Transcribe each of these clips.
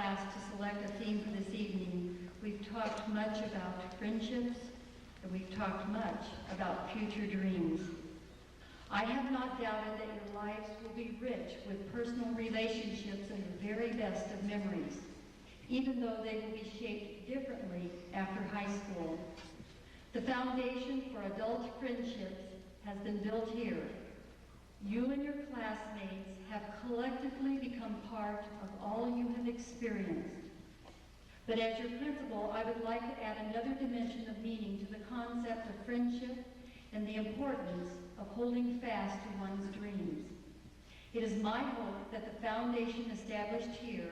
class to select a theme for this evening, we've talked much about friendships, and we've talked much about future dreams. I have not doubted that your lives will be rich with personal relationships and the very best of memories, even though they will be shaped differently after high school. The foundation for adult friendships has been built here. You and your classmates have collectively become part of all you have experienced. But as your principal, I would like to add another dimension of meaning to the concept of friendship and the importance of holding fast to one's dreams. It is my hope that the foundation established here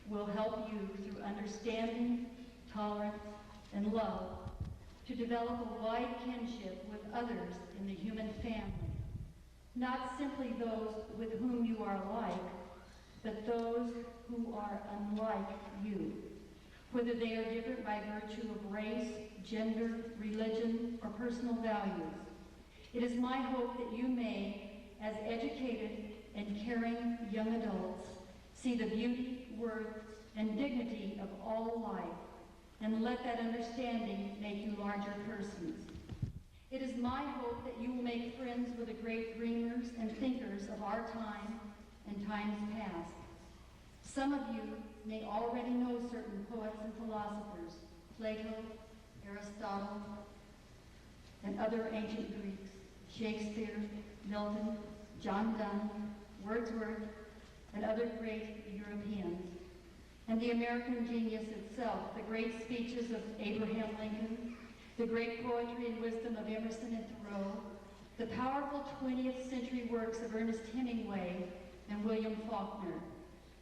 will help you through understanding, tolerance, and love to develop a wide kinship with others in the human family. Not simply those with whom you are alike, but those who are unlike you, whether they are different by virtue of race, gender, religion, or personal values. It is my hope that you may, as educated and caring young adults, see the beauty, worth, and dignity of all life, and let that understanding make you larger persons. It is my hope that you will make friends with the great dreamers and thinkers of our time and times past. Some of you may already know certain poets and philosophers, Plato, Aristotle, and other ancient Greeks, Shakespeare, Milton, John Donne, Wordsworth, and other great Europeans, and the American genius itself, the great speeches of Abraham Lincoln, the great poetry and wisdom of Emerson and Thoreau, the powerful 20th century works of Ernest Hemingway and William Faulkner,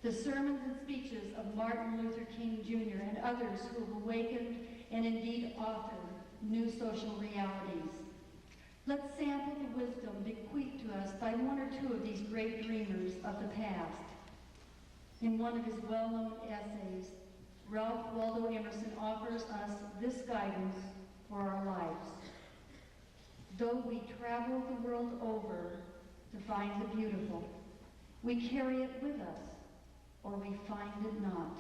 the sermons and speeches of Martin Luther King Jr. and others who have awakened and indeed authored new social realities. Let's sample the wisdom bequeathed to us by one or two of these great dreamers of the past. In one of his well-known essays, Ralph Waldo Emerson offers us this guidance for our lives. Though we travel the world over to find the beautiful, we carry it with us, or we find it not.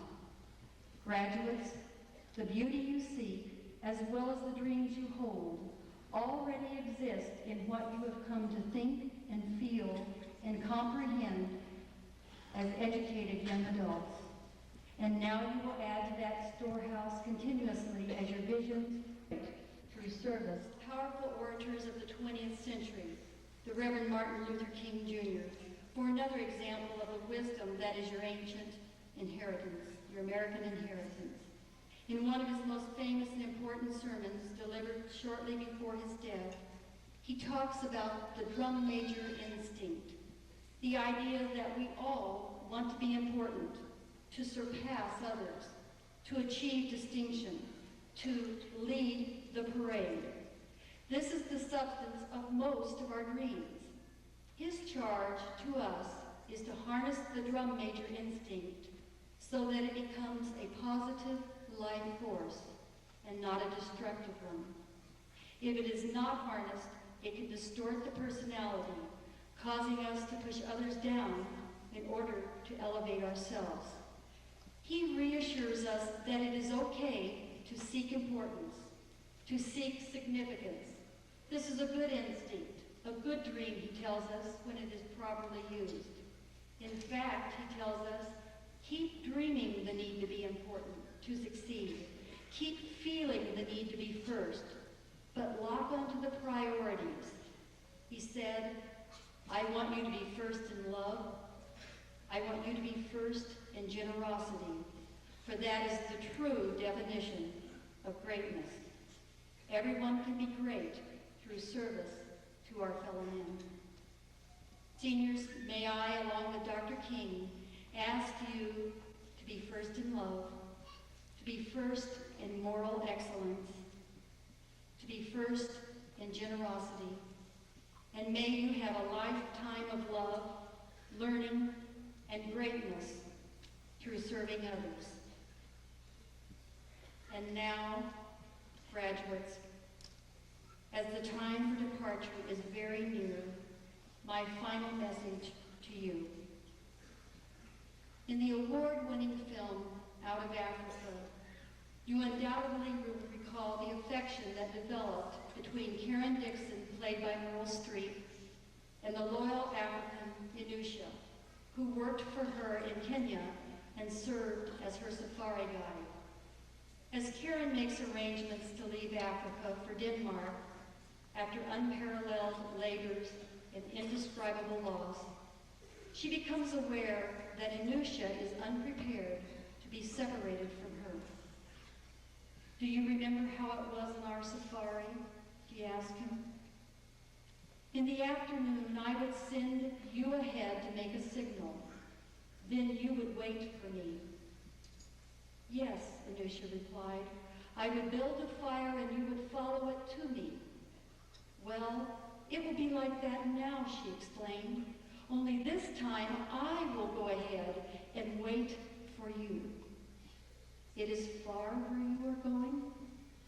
Graduates, the beauty you seek, as well as the dreams you hold, already exist in what you have come to think and feel and comprehend as educated young adults. And now you will add to that storehouse continuously as your visions through service. Powerful orators of the 20th century, the Reverend Martin Luther King Jr., for another example of the wisdom that is your ancient inheritance, your American inheritance. In one of his most famous and important sermons delivered shortly before his death, he talks about the drum major instinct, the idea that we all want to be important, to surpass others, to achieve distinction, to lead the parade. This is the substance of most of our dreams. His charge to us is to harness the drum major instinct so that it becomes a positive life force and not a destructive one. If it is not harnessed, it can distort the personality, causing us to push others down in order to elevate ourselves. He reassures us that it is okay to seek importance, to seek significance. This is a good instinct, a good dream, he tells us, when it is properly used. In fact, he tells us, keep dreaming the need to be important, to succeed. Keep feeling the need to be first, but lock onto the priorities. He said, I want you to be first in love. I want you to be first in generosity, for that is the true definition of greatness. Everyone can be great through service to our fellow men. Seniors, may I, along with Dr. King, ask you to be first in love, to be first in moral excellence, to be first in generosity, and may you have a lifetime of love, learning, and greatness through serving others. And now, graduates, as the time for departure is very near, my final message to you. In the award-winning film, out of Africa, you undoubtedly will recall the affection that developed between Karen Dixon, played by Meryl Streep, and the loyal African Inusha, who worked for her in Kenya and served as her safari guide. As Karen makes arrangements to leave Africa for Denmark, after unparalleled labors and indescribable loss, she becomes aware that Inusha is unprepared to be separated from her. Do you remember how it was on our safari? She asked him. In the afternoon, I would send you ahead to make a signal. Then you would wait for me. Yes, Inusha replied. I would build a fire and you would follow it to me. Well, it will be like that now, she explained. Only this time I will go ahead and wait for you. It is far where you are going?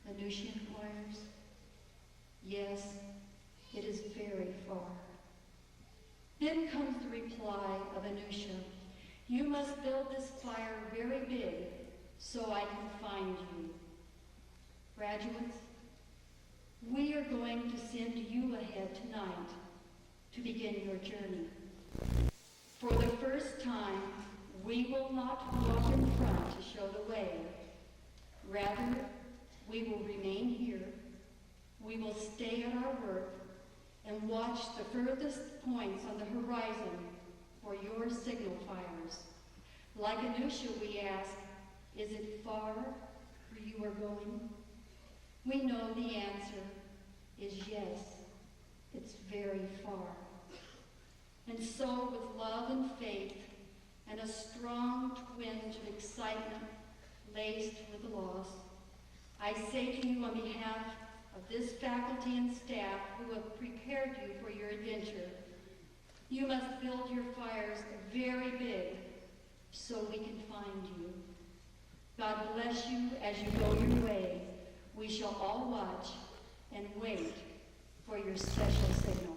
Inusha inquires. Yes, it is very far. Then comes the reply of Inusha. You must build this fire very big so I can find you. Graduates, we are going to send you ahead tonight to begin your journey. For the first time, we will not walk in front to show the way. Rather, we will remain here. We will stay at our work and watch the furthest points on the horizon for your signal fires. Like Inusha, we ask, is it far where you are going? We know the answer is yes, it's very far. And so, with love and faith and a strong twinge of excitement laced with loss, I say to you on behalf of this faculty and staff who have prepared you for your adventure, you must build your fires very big so we can find you. God bless you as you go your way. We shall all watch and wait for your special signal.